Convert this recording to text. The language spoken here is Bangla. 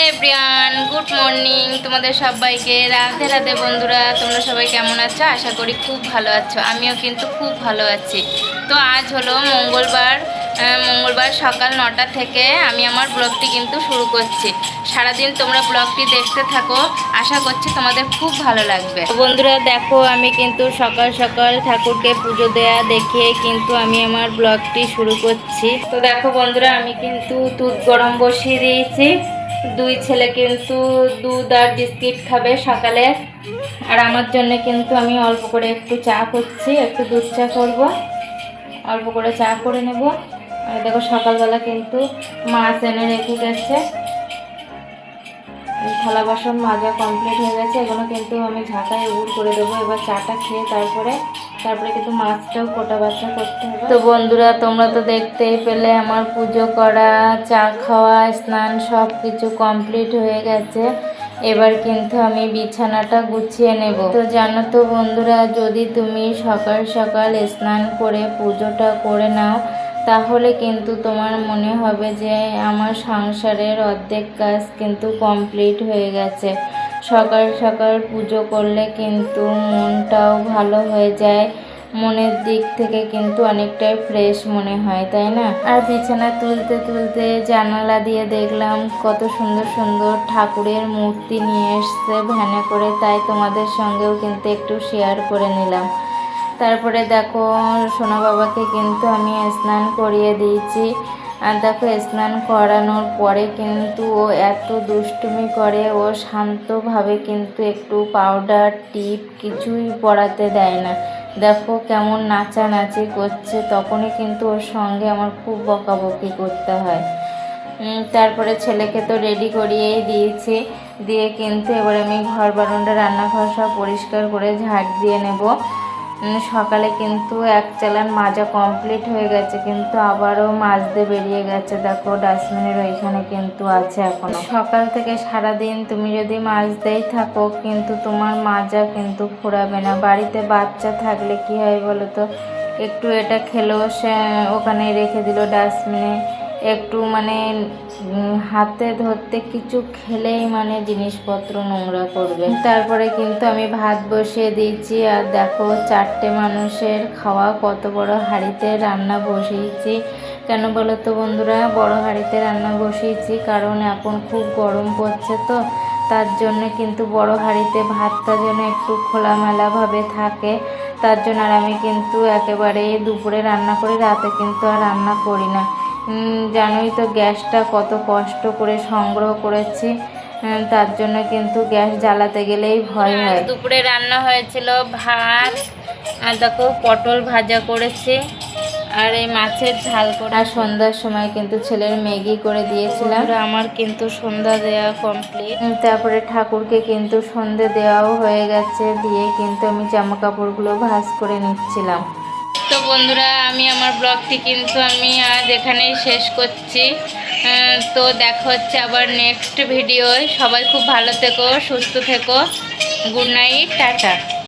হ্যালো এভরিওয়ান, গুড মর্নিং তোমাদের সবাইকে। রাধে রাধে বন্ধুরা, তোমরা সবাই কেমন আছো? আশা করি খুব ভালো আছো। আমিও কিন্তু খুব ভালো আছি। তো আজ হলো মঙ্গলবার সকাল 9টা থেকে আমি আমার ব্লগটি কিন্তু শুরু করছি। সারাদিন তোমরা ব্লগটি দেখতে থাকো, আশা করছি তোমাদের খুব ভালো লাগবে। বন্ধুরা দেখো, আমি কিন্তু সকাল সকাল ঠাকুরকে পুজো দেয়া দেখে কিন্তু আমি আমার ব্লগটি শুরু করছি। তো দেখো বন্ধুরা, আমি কিন্তু দুধ গরম বসিয়ে দিয়েছি। দুই ছেলে কিন্তু দুধ আর বিস্কিট খাবে সকালে, আর আমার জন্য কিন্তু আমি অল্প করে একটু চা করছি, একটু দুধ চা করব, অল্প করে চা করে নেব। আর দেখো সকালবেলা কিন্তু মাছ এনে রেখে গেছে, থালা বাসন মাজা কমপ্লিট হয়ে গেছে। এগুলো কিন্তু আমি ঝাঁটায় উড় করে দেবো। এবার চাটা খেয়ে তারপরে কিন্তু মাছটাও কোটা বাছা করতে হবে। তো বন্ধুরা, তোমরা তো দেখতেই পেলে আমার পুজো করা, চা খাওয়া, স্নান সব কিছু কমপ্লিট হয়ে গেছে। এবার কিন্তু আমি বিছানাটা গুছিয়ে নেব। তো জানো তো বন্ধুরা, যদি তুমি সকাল সকাল স্নান করে পুজোটা করে নাও, তাহলে কিন্তু তোমার মনে হবে যে আমার সংসারের অর্ধেক কাজ কিন্তু কমপ্লিট হয়ে গেছে। সকাল সকাল পুজো করলে কিন্তু মনটাও ভালো হয়ে যায়, মনের দিক থেকে কিন্তু অনেকটাই ফ্রেশ মনে হয়, তাই না? আর বিছানা তুলতে তুলতে জানালা দিয়ে দেখলাম কত সুন্দর সুন্দর ঠাকুরের মূর্তি নিয়ে এসছে ভ্যানে করে, তাই তোমাদের সঙ্গেও কিন্তু একটু শেয়ার করে নিলাম। তারপরে দেখো সোনা বাবাকে কিন্তু আমি স্নান করিয়ে দিয়েছি। আর দেখো স্নান করানোর পরে কিন্তু ও এত দুষ্টুমি করে, ও শান্তভাবে কিন্তু একটু পাউডার টিপ কিছুই পরাতে দেয় না। দেখো কেমন নাচানাচি করছে, তখনই কিন্তু ওর সঙ্গে আমার খুব বকাবকি করতে হয়। তারপরে ছেলেকে তো রেডি করিয়েই দিয়েছি, দিয়ে কিন্তু এবার আমি ঘর বারান্দা রান্নাঘর সব পরিষ্কার করে ঝাড় দিয়ে নেব। সকালে কিন্তু এক চালান মাজা কমপ্লিট হয়ে গেছে, কিন্তু আবারও মাজতে বেরিয়ে গেছে। দেখো ডাস্টবিনের ওইখানে কিন্তু আছে এখনো। সকাল থেকে সারাদিন তুমি যদি মাজতেই থাকো কিন্তু তোমার মাজা কিন্তু ফুরাবে না। বাড়িতে বাচ্চা থাকলে কি হয় বলো তো, একটু এটা খেলো, সে ওখানে রেখে দিল ডাস্টবিনে, একটু মানে হাতে ধরতে কিছু খেলেই মানে জিনিসপত্র নোংরা করবে। তারপরে কিন্তু আমি ভাত বসিয়ে দিয়েছি। আর দেখো 4টে মানুষের খাওয়া কত বড় হাঁড়িতে রান্না বসিয়েছি। কেন বলো তো বন্ধুরা, বড় হাঁড়িতে রান্না বসিয়েছি কারণ এখন খুব গরম পড়ছে, তো তার জন্য কিন্তু বড় হাঁড়িতে ভাতটা যেন একটু খোলামেলাভাবে থাকে, তার জন্য। আর আমি কিন্তু একেবারে দুপুরে রান্না করি, রাতে কিন্তু আর রান্না করি না। জানোই তো গ্যাসটা কত কষ্ট করে সংগ্রহ করেছি, তার জন্য কিন্তু গ্যাস জ্বালাতে গেলেই ভয় হয়। দুপুরে রান্না হয়েছিল ভাত, আর দেখো পটল ভাজা করেছি, আর এই মাছের ঝাল করে। আর সন্ধ্যার সময় কিন্তু ছেলের ম্যাগি করে দিয়েছিলাম। আমার কিন্তু সন্ধ্যা দেওয়া কমপ্লিট। তারপরে ঠাকুরকে কিন্তু সন্ধে দেওয়াও হয়ে গেছে, দিয়ে কিন্তু আমি জামা কাপড়গুলো ভাঁজ করে নিচ্ছিলাম। তো বন্ধুরা, আমি আমার ব্লগটি কিন্তু আমি আজ এখানেই শেষ করছি। তো দেখা হচ্ছে আবার নেক্সট ভিডিওয়। সবাই খুব ভালো থেকো, সুস্থ থেকো। Good night, tata.